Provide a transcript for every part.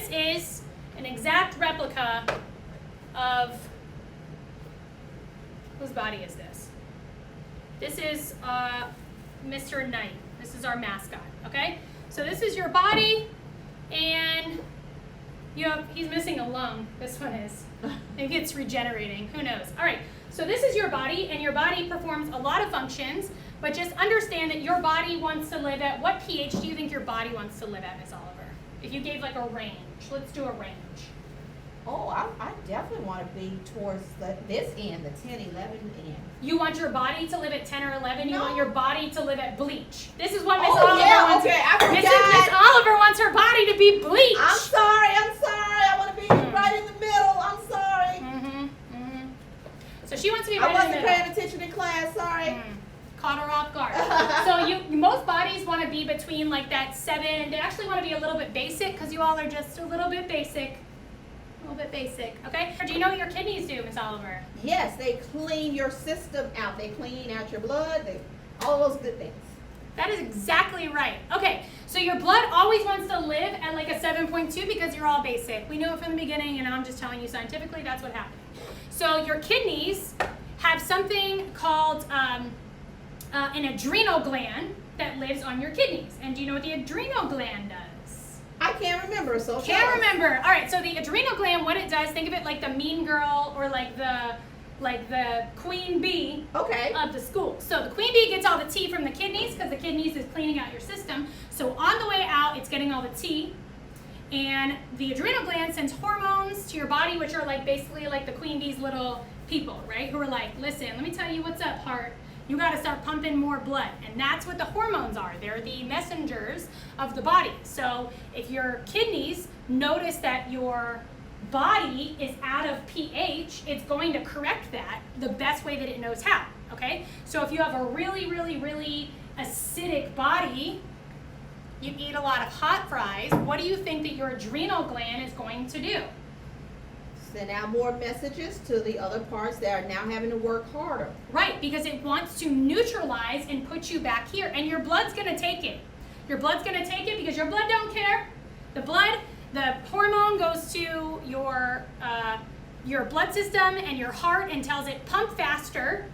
this is an exact replica of, whose body is this? This is Mr. Knight. This is our mascot, okay? So this is your body, and he's missing a lung. This one is. Maybe it's regenerating. Who knows? All right. So this is your body, and your body performs a lot of functions, but just understand that your body wants to live at, what pH do you think your body wants to live at, Miss Oliver? If you gave like a range. Let's do a range. Oh, I definitely want to be towards this end, the 10, 11 end. You want your body to live at 10 or 11? You want your body to live at bleach. This is what Miss Oliver wants. Okay, I forgot. Miss Oliver wants her body to be bleach. I'm sorry. I want to be right in the middle. I'm sorry. So she wants to be right in the middle. I wasn't paying attention in class. Sorry. Caught her off guard. So most bodies want to be between like that 7. They actually want to be a little bit basic because you all are just a little bit basic. A little bit basic, okay? Do you know what your kidneys do, Miss Oliver? Yes, they clean your system out. They clean out your blood. All those good things. That is exactly right. Okay, so your blood always wants to live at like a 7.2 because you're all basic. We knew it from the beginning, and I'm just telling you scientifically that's what happened. So your kidneys have something called an adrenal gland that lives on your kidneys. And do you know what the adrenal gland does? I can't remember, so can't remember. All right, so the adrenal gland, what it does, think of it like the mean girl or like the queen bee of the school. So the queen bee gets all the tea from the kidneys because the kidneys is cleaning out your system. So on the way out, it's getting all the tea. And the adrenal gland sends hormones to your body, which are like basically like the queen bee's little people, right? Who are like, listen, let me tell you what's up, heart. You got to start pumping more blood. And that's what the hormones are. They're the messengers of the body. So if your kidneys notice that your body is out of pH, it's going to correct that the best way that it knows how, okay? So if you have a really, really, really acidic body, you eat a lot of hot fries, what do you think that your adrenal gland is going to do? Send out more messages to the other parts that are now having to work harder. Right, because it wants to neutralize and put you back here, and your blood's going to take it. Your blood's going to take it because your blood don't care. The hormone goes to your blood system and your heart and tells it pump faster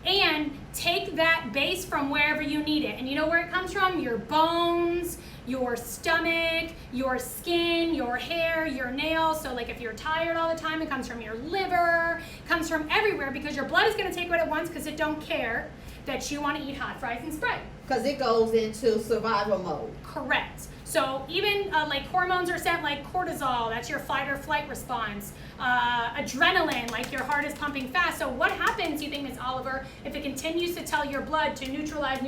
and take that base from wherever you need it. And you know where it comes from? Your bones, your stomach, your skin, your hair, your nails. So like if you're tired all the time, it comes from your liver, it comes from everywhere because your blood is going to take what it wants because it don't care that you want to eat hot fries and Sprite. Because it goes into survival mode. Correct. So even like hormones are sent like cortisol, that's your fight or flight response. Adrenaline, like your heart is pumping fast. So what happens, you think, Ms. Oliver, if it continues to tell your blood to neutralize?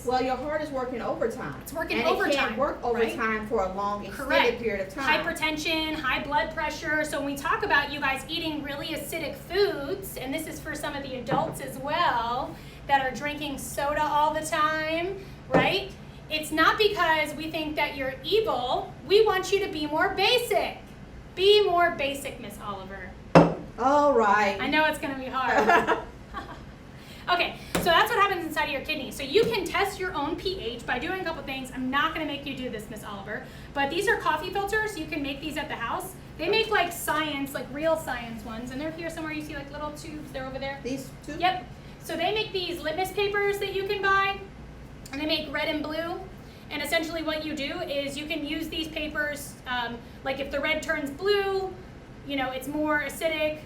Well, your heart is working overtime. It's working overtime. It can't work overtime for a long, extended period of time. Hypertension, high blood pressure. So when we talk about you guys eating really acidic foods, and this is for some of the adults as well, that are drinking soda all the time, right? It's not because we think that you're evil. We want you to be more basic. Be more basic, Miss Oliver. All right. I know it's going to be hard. Okay, so that's what happens inside of your kidney. So you can test your own pH by doing a couple things. I'm not going to make you do this, Miss Oliver, but these are coffee filters. You can make these at the house. They make like science, like real science ones, and they're here somewhere. You see like little tubes. They're over there. These two? Yep. So they make these litmus papers that you can buy, and they make red and blue. And essentially what you do is you can use these papers, like if the red turns blue, it's more acidic.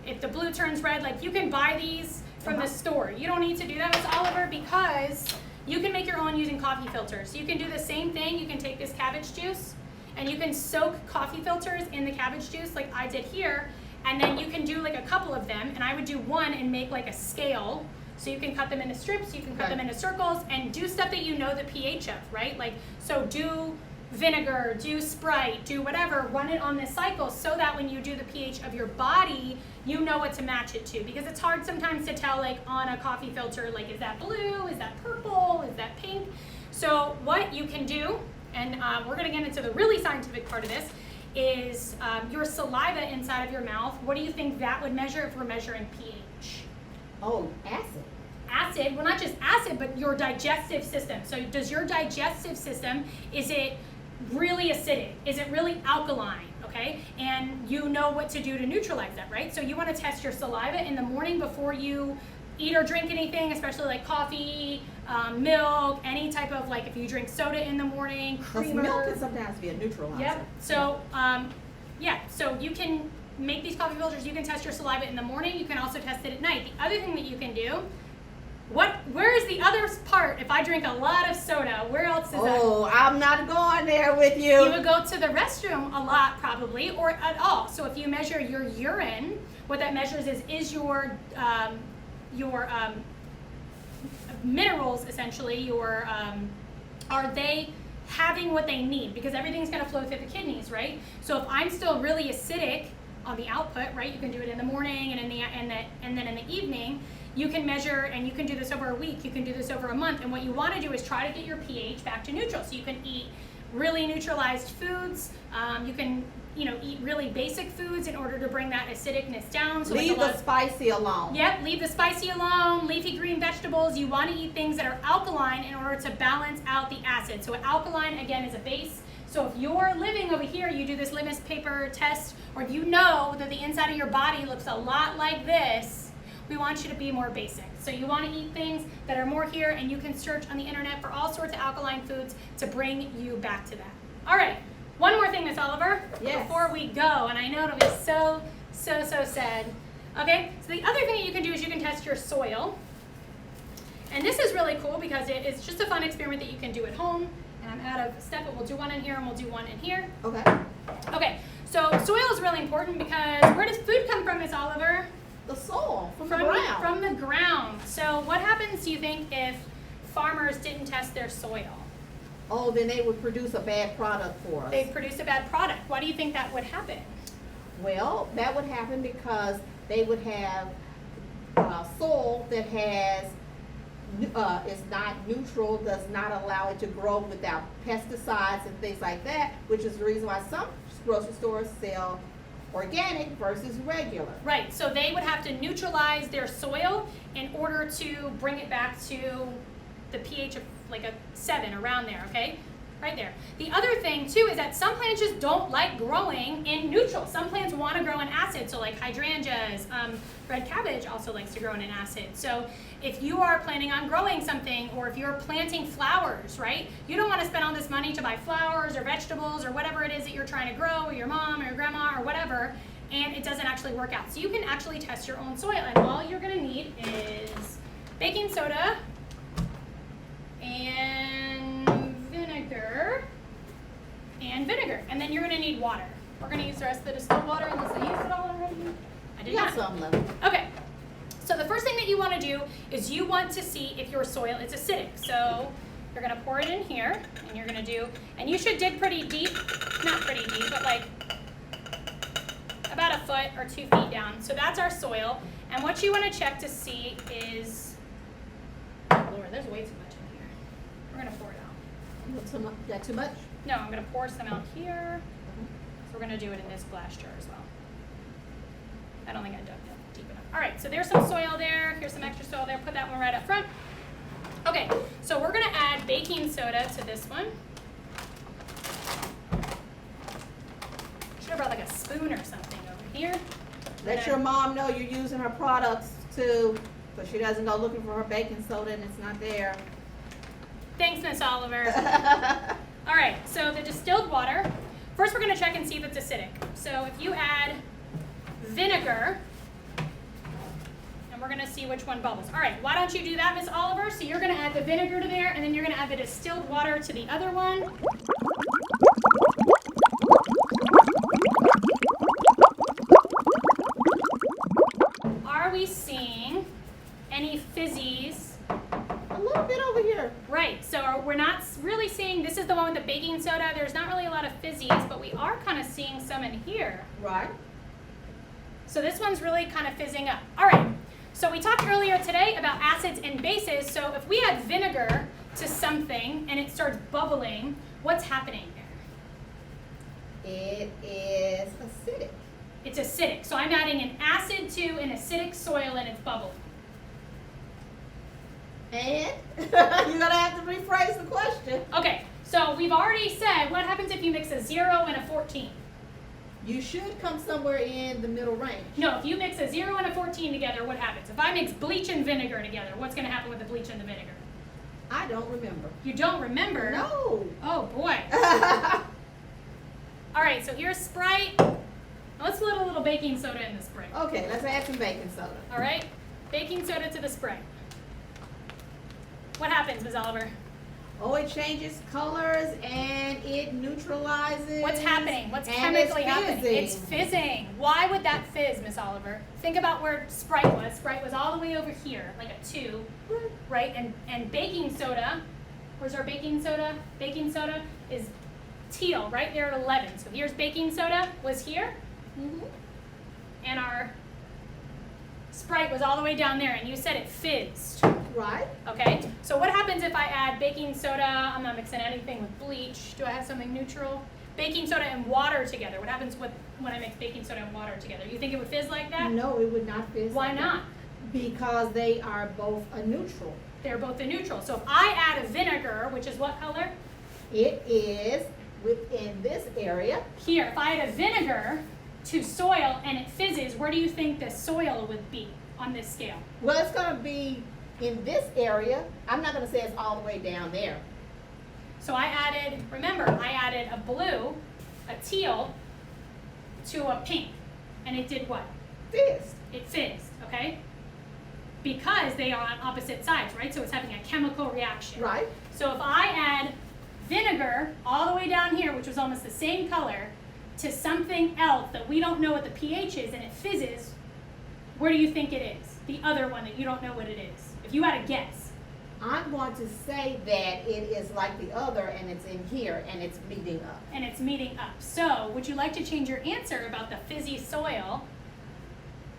If the blue turns red, like you can buy these from the store. You don't need to do that, Ms. Oliver, because you can make your own using coffee filters. So you can do the same thing. You can take this cabbage juice and you can soak coffee filters in the cabbage juice like I did here. And then you can do like a couple of them, and I would do one and make like a scale. So you can cut them into strips, you can cut them into circles, and do stuff that you know the pH of, right? Like, so do vinegar, do Sprite, do whatever, run it on this cycle so that when you do the pH of your body, you know what to match it to. Because it's hard sometimes to tell, like on a coffee filter, like is that blue, is that purple, is that pink? So what you can do, and we're gonna get into the really scientific part of this, is your saliva inside of your mouth. What do you think that would measure if we're measuring pH? Oh, acid. Acid, well not just acid, but your digestive system. So does your digestive system, is it really acidic? Is it really alkaline? Okay, and you know what to do to neutralize that, right? So you want to test your saliva in the morning before you eat or drink anything, especially like coffee, milk, any type of, like if you drink soda in the morning, creamer. Milk can sometimes be a neutralizer. Yep. So so you can make these coffee filters. You can test your saliva in the morning. You can also test it at night. The other thing that you can do, where is the other part? If I drink a lot of soda, where else is that? Oh, I'm not going there with you. You would go to the restroom a lot probably, or at all. So if you measure your urine, what that measures is your minerals, essentially, are they having what they need? Because everything's going to flow through the kidneys, right? So if I'm still really acidic on the output, right, you can do it in the morning and then in the evening. You can measure, and you can do this over a week, you can do this over a month, and what you want to do is try to get your pH back to neutral. So you can eat really neutralized foods. You can eat really basic foods in order to bring that acidicness down. So leave the spicy alone. Yep, leave the spicy alone. Leafy green vegetables. You want to eat things that are alkaline in order to balance out the acid. So alkaline, again, is a base. So if you're living over here, you do this litmus paper test, or you know that the inside of your body looks a lot like this, we want you to be more basic. So you want to eat things that are more here, and you can search on the internet for all sorts of alkaline foods to bring you back to that. All right, one more thing, Miss Oliver, before we go, and I know it'll be so sad. Okay, so the other thing that you can do is you can test your soil. And this is really cool because it's just a fun experiment that you can do at home. And I'm out of stuff, but we'll do one in here and we'll do one in here. Okay, so soil is really important because where does food come from, Miss Oliver? The soil, from the ground. From the ground. So what happens, do you think, if farmers didn't test their soil? Oh, then they would produce a bad product for us. They'd produce a bad product. Why do you think that would happen? Well, that would happen because they would have soil that is not neutral, does not allow it to grow without pesticides and things like that, which is the reason why some grocery stores sell organic versus regular. Right, so they would have to neutralize their soil in order to bring it back to the pH of like a 7, around there, okay? Right there. The other thing too is that some plants just don't like growing in neutral. Some plants want to grow in acid, so like hydrangeas, red cabbage also likes to grow in an acid. So if you are planning on growing something, or if you're planting flowers, right? You don't want to spend all this money to buy flowers or vegetables or whatever it is that you're trying to grow, or your mom or your grandma or whatever, and it doesn't actually work out. So you can actually test your own soil, and all you're going to need is baking soda and vinegar, and then you're going to need water. We're going to use the rest of the distilled water unless I used it all already. I did not. Some left. Okay. So the first thing that you want to do is you want to see if your soil is acidic. So you're going to pour it in here, and you're going to do, and you should dig pretty deep, not pretty deep, but like about 1 foot or 2 feet down. So that's our soil. And what you want to check to see is, oh Lord, there's way too much in here. We're going to pour it out. Is that too much? No, I'm going to pour some out here. So we're going to do it in this glass jar as well. I don't think I dug that deep enough. All right, so there's some soil there. Here's some extra soil there. Put that one right up front. Okay, so we're going to add baking soda to this one. Should have brought like a spoon or something over here. Let your mom know you're using her products too, so she doesn't go looking for her baking soda and it's not there. Thanks, Miss Oliver. All right, so the distilled water. First, we're going to check and see if it's acidic. So if you add vinegar, and we're going to see which one bubbles. All right, why don't you do that, Miss Oliver? So you're going to add the vinegar to there, and then you're going to add the distilled water to the other one. Are we seeing any fizzies? A little bit over here. Right, so we're not really seeing, this is the one with the baking soda. There's not really a lot of fizzies, but we are kind of seeing some in here. Right. So this one's really kind of fizzing up. All right, so we talked earlier today about acids and bases. So if we add vinegar to something and it starts bubbling, what's happening there? It is acidic. It's acidic. So I'm adding an acid to an acidic soil and it's bubbling. And you're going to have to rephrase the question. Okay, So we've already said, what happens if you mix a 0 and a 14? You should come somewhere in the middle range. No, if you mix a 0 and a 14 together, what happens? If I mix bleach and vinegar together, what's going to happen with the bleach and the vinegar? I don't remember. You don't remember? No. Oh, boy. All right, so here's Sprite. Let's put a little baking soda in the Sprite. Okay, let's add some baking soda. All right, baking soda to the Sprite. What happens, Ms. Oliver? Oh, it changes colors and it neutralizes. What's happening? What's and chemically it's happening? fizzing. It's fizzing. Why would that fizz, Ms. Oliver? Think about where Sprite was. Sprite was all the way over here, like a 2, right? And baking soda, where's our baking soda? Baking soda is teal, right there at 11. So here's baking soda, was here. Mm-hmm. And our Sprite was all the way down there, and you said it fizzed. Right. Okay, so what happens if I add baking soda? I'm not mixing anything with bleach. Do I have something neutral? Baking soda and water together. What happens when I mix baking soda and water together? You think it would fizz like that? No, it would not fizz. Why like not? that. Because they are both a neutral. They're both a neutral. So if I add a vinegar, which is what color? It is within this area. Here, if I add a vinegar to soil and it fizzes, where do you think the soil would be on this scale? Well, it's going to be in this area. I'm not going to say it's all the way down there. So I added, remember, I added a blue, a teal, to a pink. And it did what? Fizzed. It fizzed, okay? Because they are on opposite sides, right? So it's having a chemical reaction. Right. So if I add vinegar all the way down here, which was almost the same color, to something else that we don't know what the pH is and it fizzes, where do you think it is? The other one that you don't know what it is. If you had a guess. I'm going to say that it is like the other and it's in here and it's meeting up. And it's meeting up. So would you like to change your answer about the fizzy soil?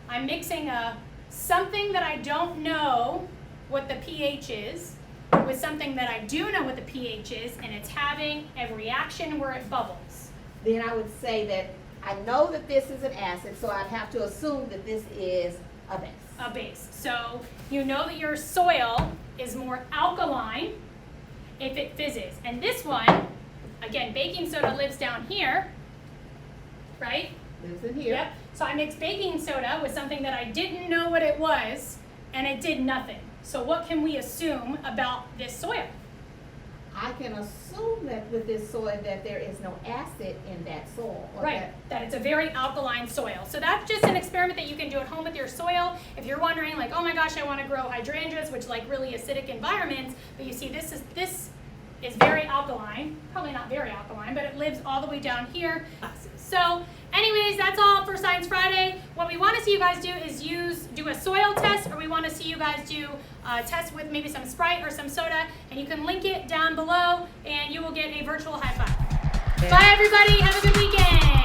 I'm mixing something that I don't know what the pH is with something that I do know what the pH is, and it's having a reaction where it bubbles. Then I would say that I know that this is an acid, so I'd have to assume that this is a base. A base. So you know that your soil is more alkaline if it fizzes. And this one, again, baking soda lives down here, right? Lives in here. Yep. So I mixed baking soda with something that I didn't know what it was, and it did nothing. So what can we assume about this soil? I can assume that with this soil that there is no acid in that soil. Or Right, that it's a very alkaline soil. So that's just an experiment that you can do at home with your soil. If you're wondering, like, oh my gosh, I want to grow hydrangeas, which like really acidic environments, but you see this is very alkaline. Probably not very alkaline, but it lives all the way down here. So anyways, that's all for Science Friday. What we want to see you guys do is do a soil test, or we want to see you guys do a test with maybe some Sprite or some soda, and you can link it down below, and you will get a virtual high five. Bye everybody, have a good weekend.